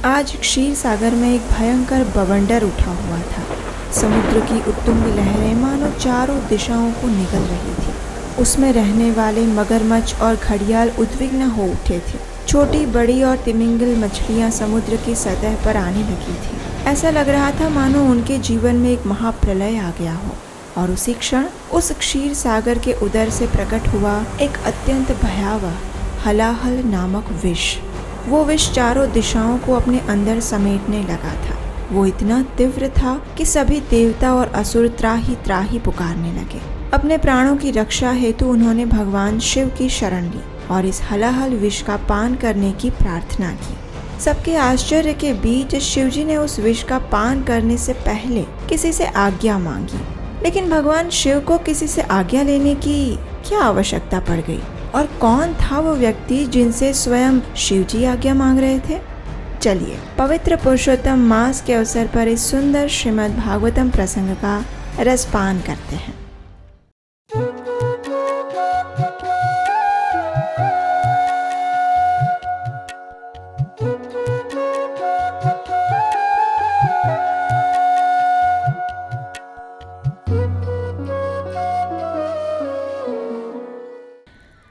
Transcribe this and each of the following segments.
आज क्षीर सागर में एक भयंकर बवंडर उठा हुआ था। समुद्र की उत्तुंग लहरें मानो चारों दिशाओं को निगल रही थी। उसमें रहने वाले मगरमच्छ और घड़ियाल उद्विग्न हो उठे थे। छोटी बड़ी और तिमिंगल मछलियां समुद्र की सतह पर आने लगी थी। ऐसा लग रहा था मानो उनके जीवन में एक महाप्रलय आ गया हो। और उसी क्षण उस क्षीर सागर के उदर से प्रकट हुआ एक अत्यंत भयावह हलाहल नामक विष। वो विष चारों दिशाओं को अपने अंदर समेटने लगा था। वो इतना तीव्र था कि सभी देवता और असुर त्राही त्राही पुकारने लगे। अपने प्राणों की रक्षा हेतु उन्होंने भगवान शिव की शरण ली और इस हलाहल विष का पान करने की प्रार्थना की। सबके आश्चर्य के बीच शिवजी ने उस विष का पान करने से पहले किसी से आज्ञा मांगी। लेकिन भगवान शिव को किसी से आज्ञा लेने की क्या आवश्यकता पड़ गई? और कौन था वो व्यक्ति जिनसे स्वयं शिवजी आज्ञा मांग रहे थे? चलिए पवित्र पुरुषोत्तम मास के अवसर पर इस सुंदर श्रीमद् भागवतम प्रसंग का रसपान करते हैं।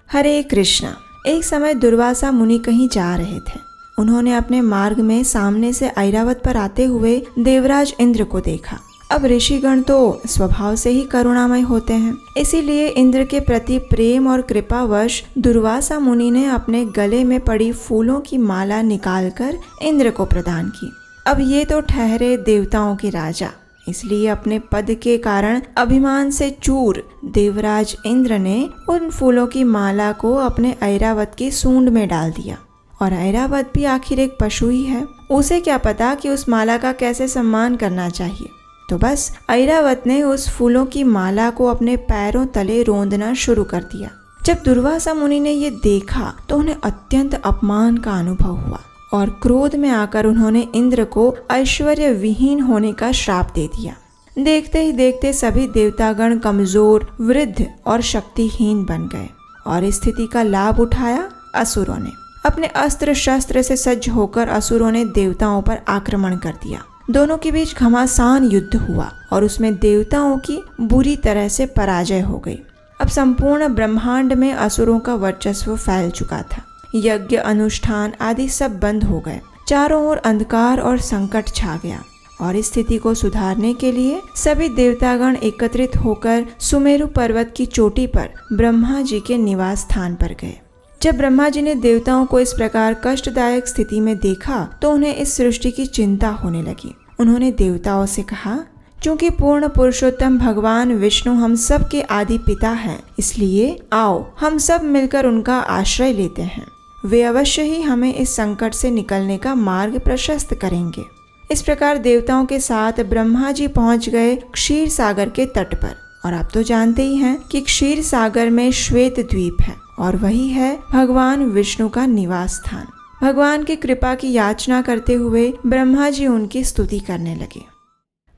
हरे कृष्णा। एक समय दुर्वासा मुनि कहीं जा रहे थे। उन्होंने अपने मार्ग में सामने से ऐरावत पर आते हुए देवराज इंद्र को देखा। अब ऋषिगण तो स्वभाव से ही करुणामय होते हैं, इसीलिए इंद्र के प्रति प्रेम और कृपावश दुर्वासा मुनि ने अपने गले में पड़ी फूलों की माला निकालकर इंद्र को प्रदान की। अब ये तो ठहरे देवताओं के राजा, इसलिए अपने पद के कारण अभिमान से चूर देवराज इंद्र ने उन फूलों की माला को अपने ऐरावत की सूंड में डाल दिया। और ऐरावत भी आखिर एक पशु ही है, उसे क्या पता कि उस माला का कैसे सम्मान करना चाहिए। तो बस ऐरावत ने उस फूलों की माला को अपने पैरों तले रोंदना शुरू कर दिया। जब दुर्वासा मुनि ने ये देखा तो उन्हें अत्यंत अपमान का अनुभव हुआ और क्रोध में आकर उन्होंने इंद्र को ऐश्वर्य विहीन होने का श्राप दे दिया। देखते ही देखते सभी देवतागण कमजोर, वृद्ध और शक्तिहीन बन गए और इस स्थिति का लाभ उठाया असुरों ने। अपने अस्त्र शस्त्र से सज्ज होकर असुरों ने देवताओं पर आक्रमण कर दिया। दोनों के बीच घमासान युद्ध हुआ और उसमें देवताओं की बुरी तरह से पराजय हो गई। अब संपूर्ण ब्रह्मांड में असुरों का वर्चस्व फैल चुका था। यज्ञ, अनुष्ठान आदि सब बंद हो गए। चारों ओर अंधकार और संकट छा गया और इस स्थिति को सुधारने के लिए सभी देवतागण एकत्रित होकर सुमेरु पर्वत की चोटी पर ब्रह्मा जी के निवास स्थान पर गए। जब ब्रह्मा जी ने देवताओं को इस प्रकार कष्टदायक स्थिति में देखा तो उन्हें इस सृष्टि की चिंता होने लगी। उन्होंने देवताओं से कहा, चूंकि पूर्ण पुरुषोत्तम भगवान विष्णु हम सब के आदि पिता हैं, इसलिए आओ हम सब मिलकर उनका आश्रय लेते हैं। वे अवश्य ही हमें इस संकट से निकलने का मार्ग प्रशस्त करेंगे। इस प्रकार देवताओं के साथ ब्रह्मा जी पहुंच गए क्षीर सागर के तट पर। और आप तो जानते ही हैं कि क्षीर सागर में श्वेत द्वीप है और वही है भगवान विष्णु का निवास स्थान। भगवान की कृपा की याचना करते हुए ब्रह्मा जी उनकी स्तुति करने लगे।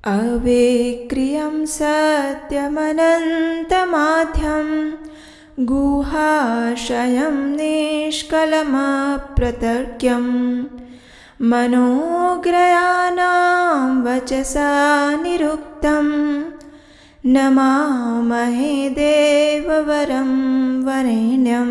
अवेक्रियं सत्यमनन्तमाध्यं गुहाशयं निष्कलमप्रतर्क्यं मनोग्रयाणां वचसा निरुक्तं नमामहे देववरं वरेण्यं।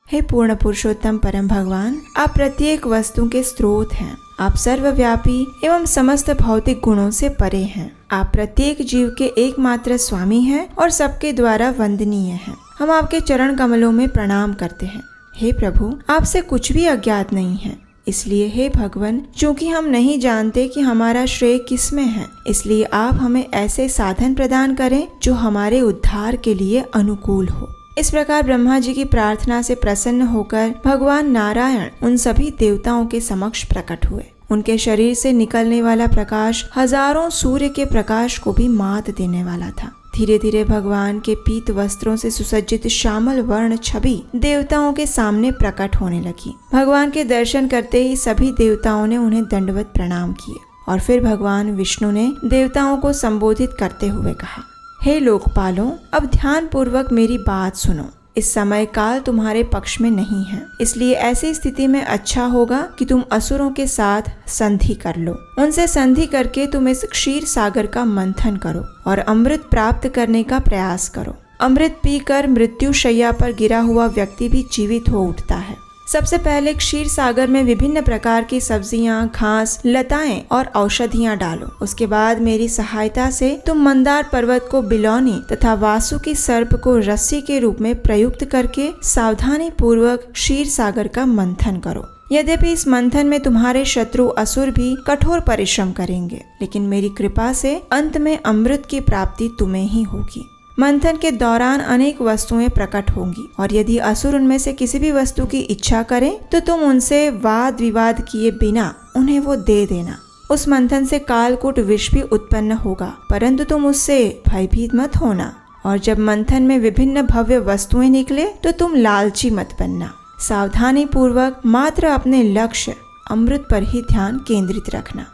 हे पूर्ण पुरुषोत्तम परम भगवान, आप प्रत्येक वस्तु के स्रोत हैं। आप सर्वव्यापी एवं समस्त भौतिक गुणों से परे हैं। आप प्रत्येक जीव के एकमात्र स्वामी हैं और सबके द्वारा वंदनीय हैं। हम आपके चरण कमलों में प्रणाम करते हैं। हे प्रभु, आपसे कुछ भी अज्ञात नहीं है, इसलिए हे भगवान, चूंकि हम नहीं जानते कि हमारा श्रेय किसमें है, इसलिए आप हमें ऐसे साधन प्रदान करें जो हमारे उद्धार के लिए अनुकूल हो। इस प्रकार ब्रह्मा जी की प्रार्थना से प्रसन्न होकर भगवान नारायण उन सभी देवताओं के समक्ष प्रकट हुए। उनके शरीर से निकलने वाला प्रकाश हजारों सूर्य के प्रकाश को भी मात देने वाला था। धीरे धीरे भगवान के पीत वस्त्रों से सुसज्जित श्यामल वर्ण छवि देवताओं के सामने प्रकट होने लगी। भगवान के दर्शन करते ही सभी देवताओं ने उन्हें दंडवत प्रणाम किए और फिर भगवान विष्णु ने देवताओं को संबोधित करते हुए कहा, हे लोकपालों, अब ध्यान पूर्वक मेरी बात सुनो। इस समय काल तुम्हारे पक्ष में नहीं है, इसलिए ऐसी स्थिति में अच्छा होगा कि तुम असुरों के साथ संधि कर लो। उनसे संधि करके तुम इस क्षीर सागर का मंथन करो और अमृत प्राप्त करने का प्रयास करो। अमृत पीकर मृत्यु शैया पर गिरा हुआ व्यक्ति भी जीवित हो उठता है। सबसे पहले क्षीर सागर में विभिन्न प्रकार की सब्जियां, घास, लताएं और औषधियां डालो। उसके बाद मेरी सहायता से तुम मंदार पर्वत को बिलौनी तथा वासुकी सर्प को रस्सी के रूप में प्रयुक्त करके सावधानी पूर्वक क्षीर सागर का मंथन करो। यद्यपि इस मंथन में तुम्हारे शत्रु असुर भी कठोर परिश्रम करेंगे, लेकिन मेरी कृपा से अंत में अमृत की प्राप्ति तुम्हें ही होगी। मंथन के दौरान अनेक वस्तुएं प्रकट होंगी और यदि असुर उनमें से किसी भी वस्तु की इच्छा करें तो तुम उनसे वाद विवाद किए बिना उन्हें वो दे देना। उस मंथन से कालकूट विष भी उत्पन्न होगा, परंतु तुम उससे भयभीत मत होना। और जब मंथन में विभिन्न भव्य वस्तुएं निकले तो तुम लालची मत बनना। सावधानी पूर्वक मात्र अपने लक्ष्य अमृत पर ही ध्यान केंद्रित रखना।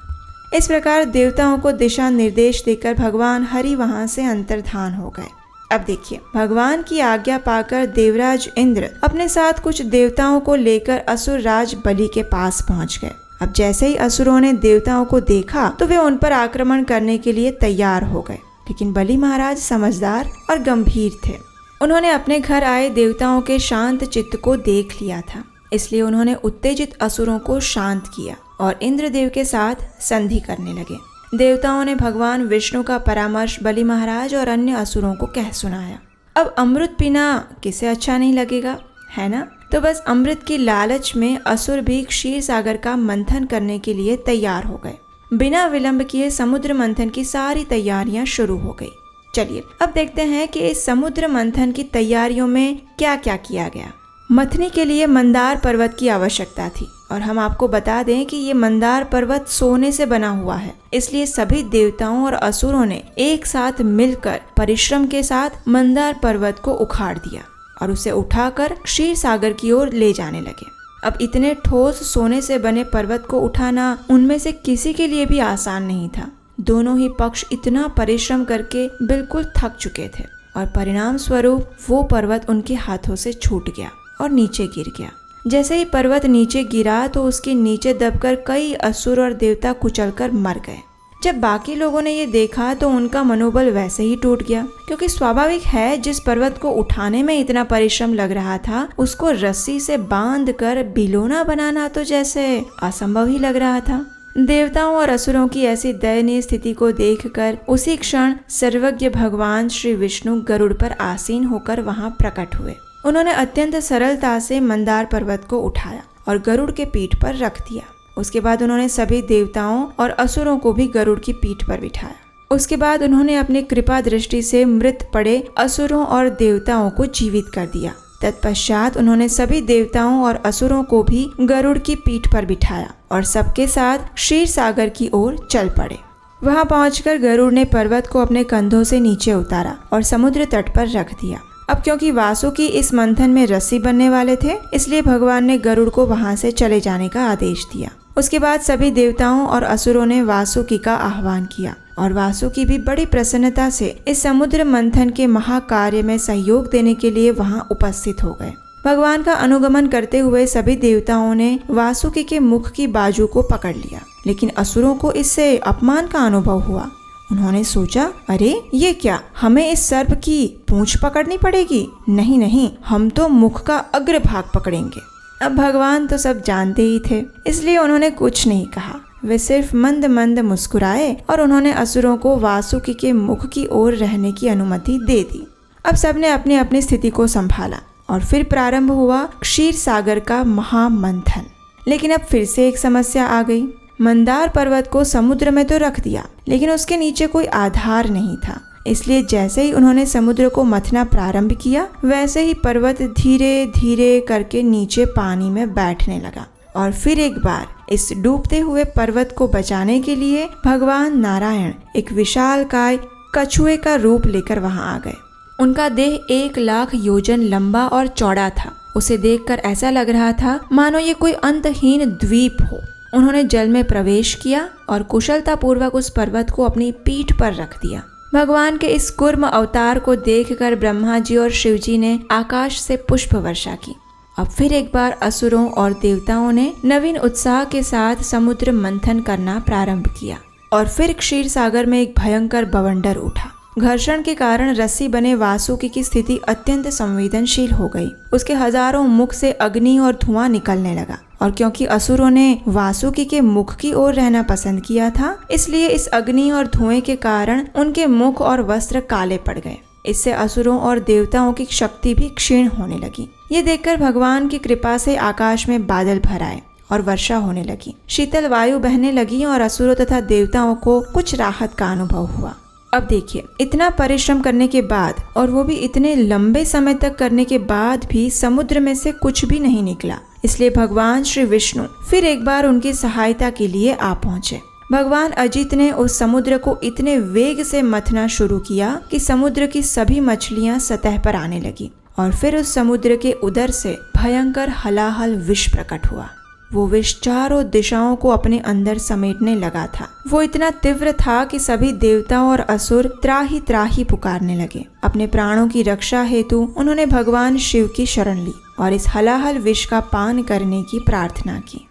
इस प्रकार देवताओं को दिशा निर्देश देकर भगवान हरि वहां से अंतर्धान हो गए। अब देखिए, भगवान की आज्ञा पाकर देवराज इंद्र अपने साथ कुछ देवताओं को लेकर असुर राज बलि के पास पहुंच गए। अब जैसे ही असुरों ने देवताओं को देखा तो वे उन पर आक्रमण करने के लिए तैयार हो गए, लेकिन बलि महाराज समझदार और गंभीर थे। उन्होंने अपने घर आए देवताओं के शांत चित्त को देख लिया था, इसलिए उन्होंने उत्तेजित असुरों को शांत किया और इंद्रदेव के साथ संधि करने लगे। देवताओं ने भगवान विष्णु का परामर्श बलि महाराज और अन्य असुरों को कह सुनाया। अब अमृत पीना किसे अच्छा नहीं लगेगा, है ना? तो बस अमृत की लालच में असुर भी क्षीर सागर का मंथन करने के लिए तैयार हो गए। बिना विलंब किए समुद्र मंथन की सारी तैयारियां शुरू हो गई। चलिए अब देखते हैं कि इस समुद्र मंथन की तैयारियों में क्या क्या किया गया। मथनी के लिए मंदार पर्वत की आवश्यकता थी और हम आपको बता दें कि ये मंदार पर्वत सोने से बना हुआ है, इसलिए सभी देवताओं और असुरों ने एक साथ मिलकर परिश्रम के साथ मंदार पर्वत को उखाड़ दिया और उसे उठाकर क्षीर सागर की ओर ले जाने लगे। अब इतने ठोस सोने से बने पर्वत को उठाना उनमें से किसी के लिए भी आसान नहीं था। दोनों ही पक्ष इतना परिश्रम करके बिल्कुल थक चुके थे और परिणाम स्वरूप वो पर्वत उनके हाथों से छूट गया और नीचे गिर गया। जैसे ही पर्वत नीचे गिरा तो उसके नीचे दबकर कई असुर और देवता कुचलकर मर गए। जब बाकी लोगों ने ये देखा तो उनका मनोबल वैसे ही टूट गया, क्योंकि स्वाभाविक है जिस पर्वत को उठाने में इतना परिश्रम लग रहा था उसको रस्सी से बांधकर बिलोना बनाना तो जैसे असंभव ही लग रहा था। देवताओं और असुरों की ऐसी दयनीय स्थिति को देखकर उसी क्षण सर्वज्ञ भगवान श्री विष्णु गरुड़ पर आसीन होकर वहां प्रकट हुए। उन्होंने अत्यंत सरलता से मंदार पर्वत को उठाया और गरुड़ के पीठ पर रख दिया। उसके बाद उन्होंने सभी देवताओं और असुरों को भी गरुड़ की पीठ पर बिठाया। उसके बाद उन्होंने अपनी कृपा दृष्टि से मृत पड़े असुरों और देवताओं को जीवित कर दिया। तत्पश्चात उन्होंने सभी देवताओं और असुरों को भी गरुड़ की पीठ पर बिठाया और सबके साथ क्षीर सागर की ओर चल पड़े। वहां पहुंचकर गरुड़ ने पर्वत को अपने कंधों से नीचे उतारा और समुद्र तट पर रख दिया। अब क्योंकि वासुकी इस मंथन में रस्सी बनने वाले थे, इसलिए भगवान ने गरुड़ को वहां से चले जाने का आदेश दिया। उसके बाद सभी देवताओं और असुरों ने वासुकी का आह्वान किया और वासुकी भी बड़ी प्रसन्नता से इस समुद्र मंथन के महाकार्य में सहयोग देने के लिए वहां उपस्थित हो गए। भगवान का अनुगमन करते हुए सभी देवताओं ने वासुकी के मुख की बाजू को पकड़ लिया, लेकिन असुरों को इससे अपमान का अनुभव हुआ। उन्होंने सोचा, अरे ये क्या, हमें इस सर्प की पूंछ पकड़नी पड़ेगी? नहीं नहीं, हम तो मुख का अग्र भाग पकड़ेंगे। अब भगवान तो सब जानते ही थे, इसलिए उन्होंने कुछ नहीं कहा। वे सिर्फ मंद मंद मुस्कुराए और उन्होंने असुरों को वासुकी के मुख की ओर रहने की अनुमति दे दी। अब सबने अपनी अपनी स्थिति को संभाला और फिर प्रारंभ हुआ क्षीर सागर का महामंथन। लेकिन अब फिर से एक समस्या आ गई। मंदार पर्वत को समुद्र में तो रख दिया, लेकिन उसके नीचे कोई आधार नहीं था। इसलिए जैसे ही उन्होंने समुद्र को मथना प्रारंभ किया, वैसे ही पर्वत धीरे धीरे करके नीचे पानी में बैठने लगा। और फिर एक बार इस डूबते हुए पर्वत को बचाने के लिए भगवान नारायण एक विशालकाय कछुए का रूप लेकर वहां आ गए। उनका देह 1,00,000 योजन लंबा और चौड़ा था। उसे देखकर ऐसा लग रहा था मानो ये कोई अंतहीन द्वीप हो। उन्होंने जल में प्रवेश किया और कुशलता पूर्वक उस पर्वत को अपनी पीठ पर रख दिया। भगवान के इस कूर्म अवतार को देखकर ब्रह्मा जी और शिव जी ने आकाश से पुष्प वर्षा की। अब फिर एक बार असुरों और देवताओं ने नवीन उत्साह के साथ समुद्र मंथन करना प्रारंभ किया और फिर क्षीर सागर में एक भयंकर बवंडर उठा। घर्षण के कारण रस्सी बने वासुकी की स्थिति अत्यंत संवेदनशील हो गई। उसके हजारों मुख से अग्नि और धुआं निकलने लगा और क्योंकि असुरों ने वासुकी के मुख की ओर रहना पसंद किया था, इसलिए इस अग्नि और धुएं के कारण उनके मुख और वस्त्र काले पड़ गए। इससे असुरों और देवताओं की शक्ति भी क्षीण होने लगी। ये देखकर भगवान की कृपा से आकाश में बादल भर आए और वर्षा होने लगी। शीतल वायु बहने लगी और असुरों तथा देवताओं को कुछ राहत का अनुभव हुआ। अब देखिए, इतना परिश्रम करने के बाद और वो भी इतने लंबे समय तक करने के बाद भी समुद्र में से कुछ भी नहीं निकला। इसलिए भगवान श्री विष्णु फिर एक बार उनकी सहायता के लिए आ पहुँचे। भगवान अजित ने उस समुद्र को इतने वेग से मथना शुरू किया कि समुद्र की सभी मछलियां सतह पर आने लगी और फिर उस समुद्र के उदर से भयंकर हलाहल विष प्रकट हुआ। वो विष चारों दिशाओं को अपने अंदर समेटने लगा था। वो इतना तीव्र था कि सभी देवता और असुर त्राही त्राही पुकारने लगे। अपने प्राणों की रक्षा हेतु उन्होंने भगवान शिव की शरण ली और इस हलाहल विष का पान करने की प्रार्थना की।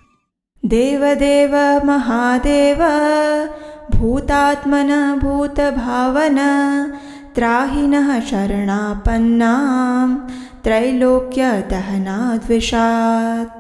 देवदेव महादेव भूतात्मन भूत भावन त्राहिनः शरणापन्नां त्रैलोक्य दहनाद्विषात्।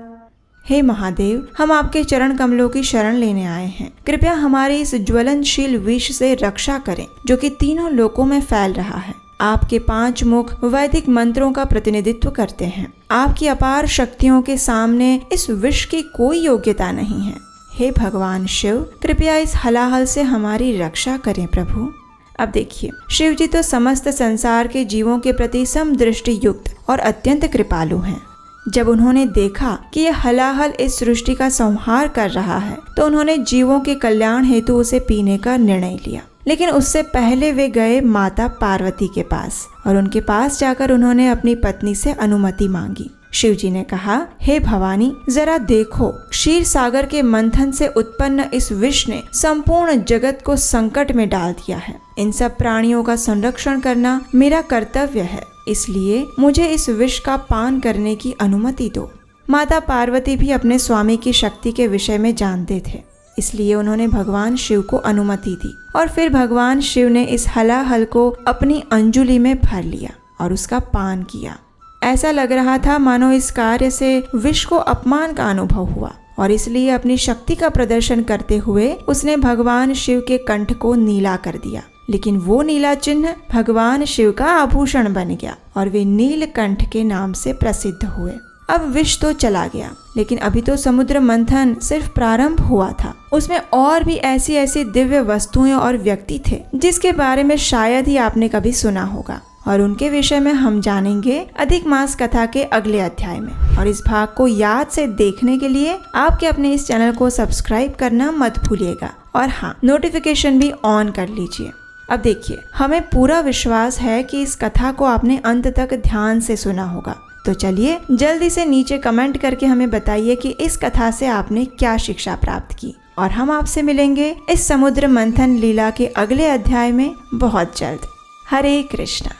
हे महादेव, हम आपके चरण कमलों की शरण लेने आए हैं। कृपया हमारी इस ज्वलनशील विष से रक्षा करें जो कि तीनों लोकों में फैल रहा है। आपके 5 मुख वैदिक मंत्रों का प्रतिनिधित्व करते हैं। आपकी अपार शक्तियों के सामने इस विष की कोई योग्यता नहीं है। हे भगवान शिव, कृपया इस हलाहल से हमारी रक्षा करें प्रभु। अब देखिए, शिव जी तो समस्त संसार के जीवों के प्रति समदृष्टि युक्त और अत्यंत कृपालु हैं। जब उन्होंने देखा कि यह हलाहल इस सृष्टि का संहार कर रहा है, तो उन्होंने जीवों के कल्याण हेतु उसे पीने का निर्णय लिया। लेकिन उससे पहले वे गए माता पार्वती के पास और उनके पास जाकर उन्होंने अपनी पत्नी से अनुमति मांगी। शिव जी ने कहा, हे भवानी, जरा देखो, क्षीर सागर के मंथन से उत्पन्न इस विष ने संपूर्ण जगत को संकट में डाल दिया है। इन सब प्राणियों का संरक्षण करना मेरा कर्तव्य है, इसलिए मुझे इस विष का पान करने की अनुमति दो। माता पार्वती भी अपने स्वामी की शक्ति के विषय में जानते थे, इसलिए उन्होंने भगवान शिव को अनुमति दी और फिर भगवान शिव ने इस हलाहल को अपनी अंजुलि में भर लिया और उसका पान किया। ऐसा लग रहा था मानो इस कार्य से विष को अपमान का अनुभव हुआ और इसलिए अपनी शक्ति का प्रदर्शन करते हुए उसने भगवान शिव के कंठ को नीला कर दिया। लेकिन वो नीला चिन्ह भगवान शिव का आभूषण बन गया और वे नीलकंठ के नाम से प्रसिद्ध हुए। अब विष तो चला गया, लेकिन अभी तो समुद्र मंथन सिर्फ प्रारंभ हुआ था। उसमें और भी ऐसी ऐसी दिव्य वस्तुएं और व्यक्ति थे जिसके बारे में शायद ही आपने कभी सुना होगा और उनके विषय में हम जानेंगे अधिक मास कथा के अगले अध्याय में। और इस भाग को याद से देखने के लिए आपके अपने इस चैनल को सब्सक्राइब करना मत भूलिएगा और हाँ, नोटिफिकेशन भी ऑन कर लीजिए। अब देखिए, हमें पूरा विश्वास है कि इस कथा को आपने अंत तक ध्यान से सुना होगा। तो चलिए जल्दी से नीचे कमेंट करके हमें बताइए कि इस कथा से आपने क्या शिक्षा प्राप्त की और हम आपसे मिलेंगे इस समुद्र मंथन लीला के अगले अध्याय में बहुत जल्द। हरे कृष्णा।